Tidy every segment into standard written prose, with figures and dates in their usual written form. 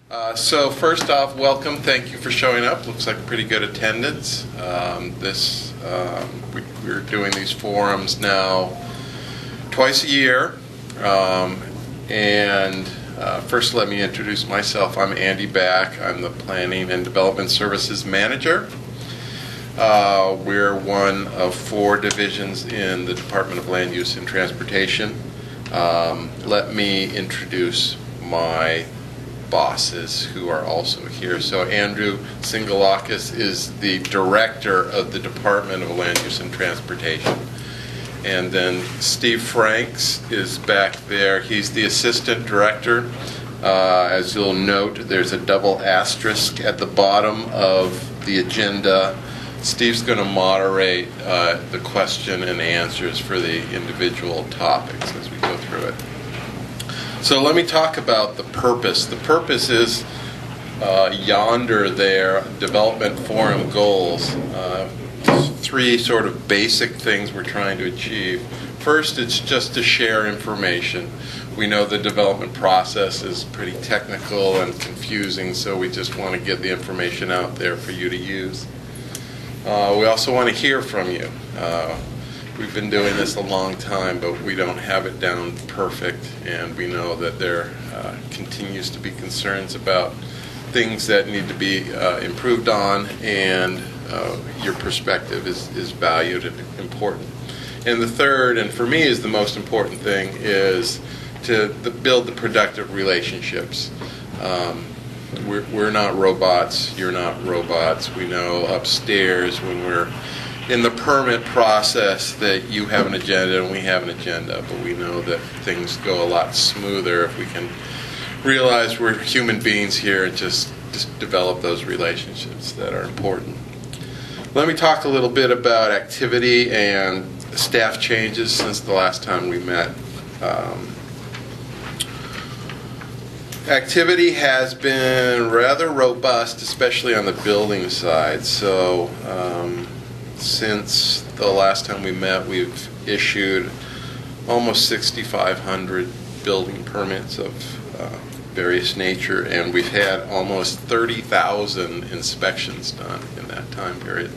So first off, welcome. Thank you for showing up. Looks like pretty good attendance. We're doing these forums now twice a year. First, let me introduce myself. I'm Andy Back. I'm the Planning and Development Services Manager. We're one of 4 divisions in the Department of Land Use and Transportation. Let me introduce my bosses who are also here. So Andrew Singalakis is the director of the Department of Land Use and Transportation. And then Steve Franks is back there. He's the assistant director. As you'll note, there's a double asterisk at the bottom of the agenda. Steve's going to moderate the question and answers for the individual topics as we go through it. So let me talk about the purpose. The purpose is yonder there, Development Forum goals. 3 sort of basic things we're trying to achieve. First, it's just to share information. We know the development process is pretty technical and confusing, so we just want to get the information out there for you to use. We also want to hear from you. We've been doing this a long time, but we don't have it down perfect, and we know that there continues to be concerns about things that need to be improved on, and your perspective is valued and important. And the third, and for me is the most important thing, is to build the productive relationships. We're not robots, you're not robots. We know upstairs when we're in the permit process that you have an agenda and we have an agenda, but we know that things go a lot smoother if we can realize we're human beings here and just develop those relationships that are important. Let me talk a little bit about activity and staff changes since the last time we met. Activity has been rather robust, especially on the building side. So since the last time we met, we've issued almost 6,500 building permits of various nature, and we've had almost 30,000 inspections done in that time period.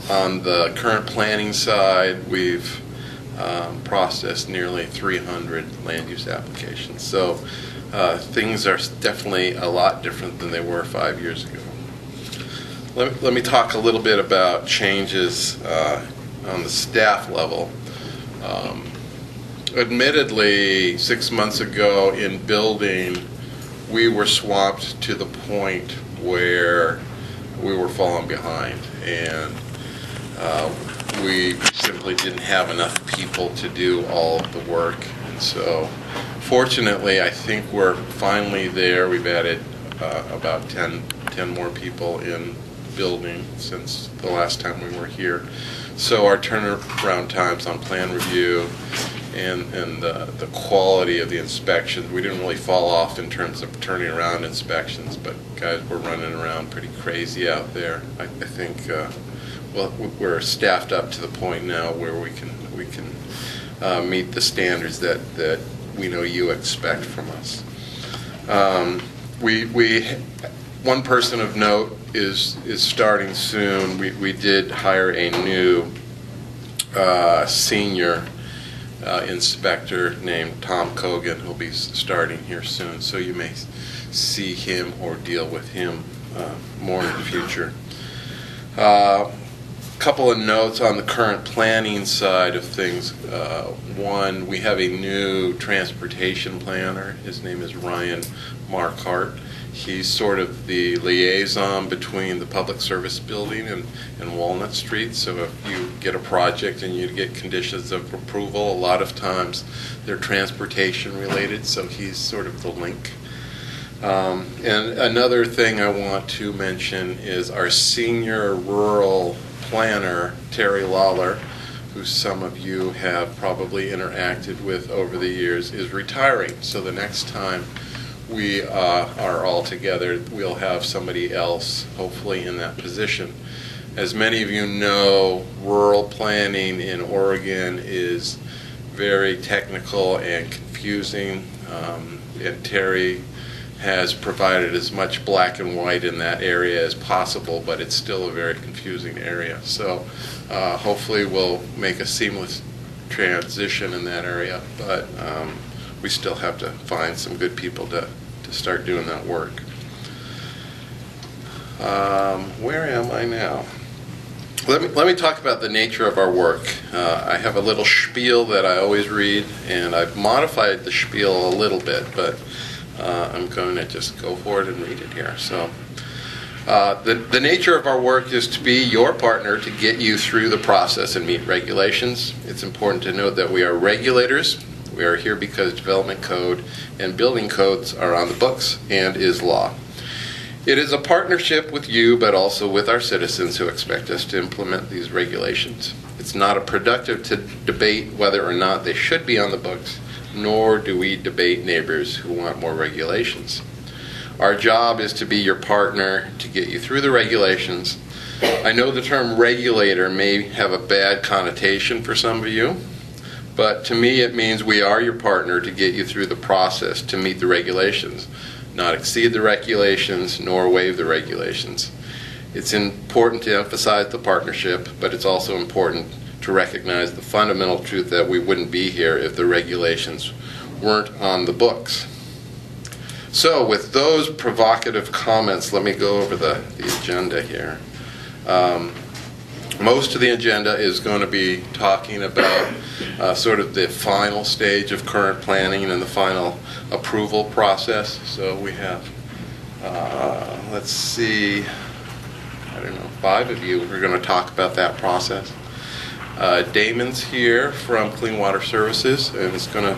On the current planning side, we've processed nearly 300 land use applications. So things are definitely a lot different than they were 5 years ago. Let me talk a little bit about changes on the staff level. Admittedly, 6 months ago in building, we were swamped to the point where we were falling behind, and we simply didn't have enough people to do all of the work. And so fortunately, I think we're finally there. We've added about 10 more people in building since the last time we were here. So our turnaround times on plan review and the quality of the inspections, we didn't really fall off in terms of turning around inspections, but guys were running around pretty crazy out there. I think we're staffed up to the point now where we can meet the standards that we know you expect from us. One person of note is starting soon. We did hire a new senior inspector named Tom Kogan, who'll be starting here soon, so you may see him or deal with him more in the future. Couple of notes on the current planning side of things. One, we have a new transportation planner. His name is Ryan Marquardt. He's sort of the liaison between the Public Service Building and Walnut Street. So if you get a project and you get conditions of approval, a lot of times they're transportation related, so he's sort of the link. And another thing I want to mention is our senior rural planner, Terry Lawler, who some of you have probably interacted with over the years, is retiring. So the next time we are all together, we'll have somebody else hopefully in that position. As many of you know, rural planning in Oregon is very technical and confusing, and Terry has provided as much black and white in that area as possible, but it's still a very confusing area. So hopefully we'll make a seamless transition in that area, but we still have to find some good people to start doing that work. Where am I now? Let me talk about the nature of our work. I have a little spiel that I always read, and I've modified the spiel a little bit, but I'm going to just go for it and read it here. So, the nature of our work is to be your partner to get you through the process and meet regulations. It's important to note that we are regulators. We are here because development code and building codes are on the books and is law. It is a partnership with you, but also with our citizens who expect us to implement these regulations. It's not a productive to debate whether or not they should be on the books, nor do we debate neighbors who want more regulations. Our job is to be your partner to get you through the regulations. I know the term regulator may have a bad connotation for some of you, but to me it means we are your partner to get you through the process to meet the regulations, not exceed the regulations, nor waive the regulations. It's important to emphasize the partnership, but it's also important to recognize the fundamental truth that we wouldn't be here if the regulations weren't on the books. So with those provocative comments, let me go over the agenda here. Most of the agenda is going to be talking about sort of the final stage of current planning and the final approval process. So we have, let's see, I don't know, 5 of you are going to talk about that process. Damon's here from Clean Water Services and is going to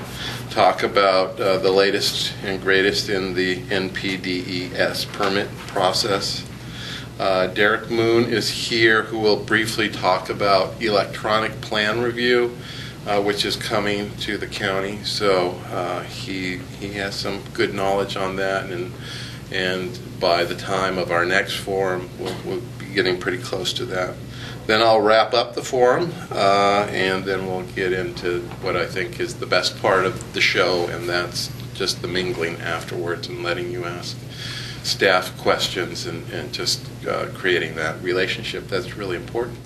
talk about the latest and greatest in the NPDES permit process. Derek Moon is here, who will briefly talk about electronic plan review, which is coming to the county. So he has some good knowledge on that, and by the time of our next forum, we'll be getting pretty close to that. Then I'll wrap up the forum, and then we'll get into what I think is the best part of the show, and that's just the mingling afterwards and letting you ask staff questions and just creating that relationship that's really important.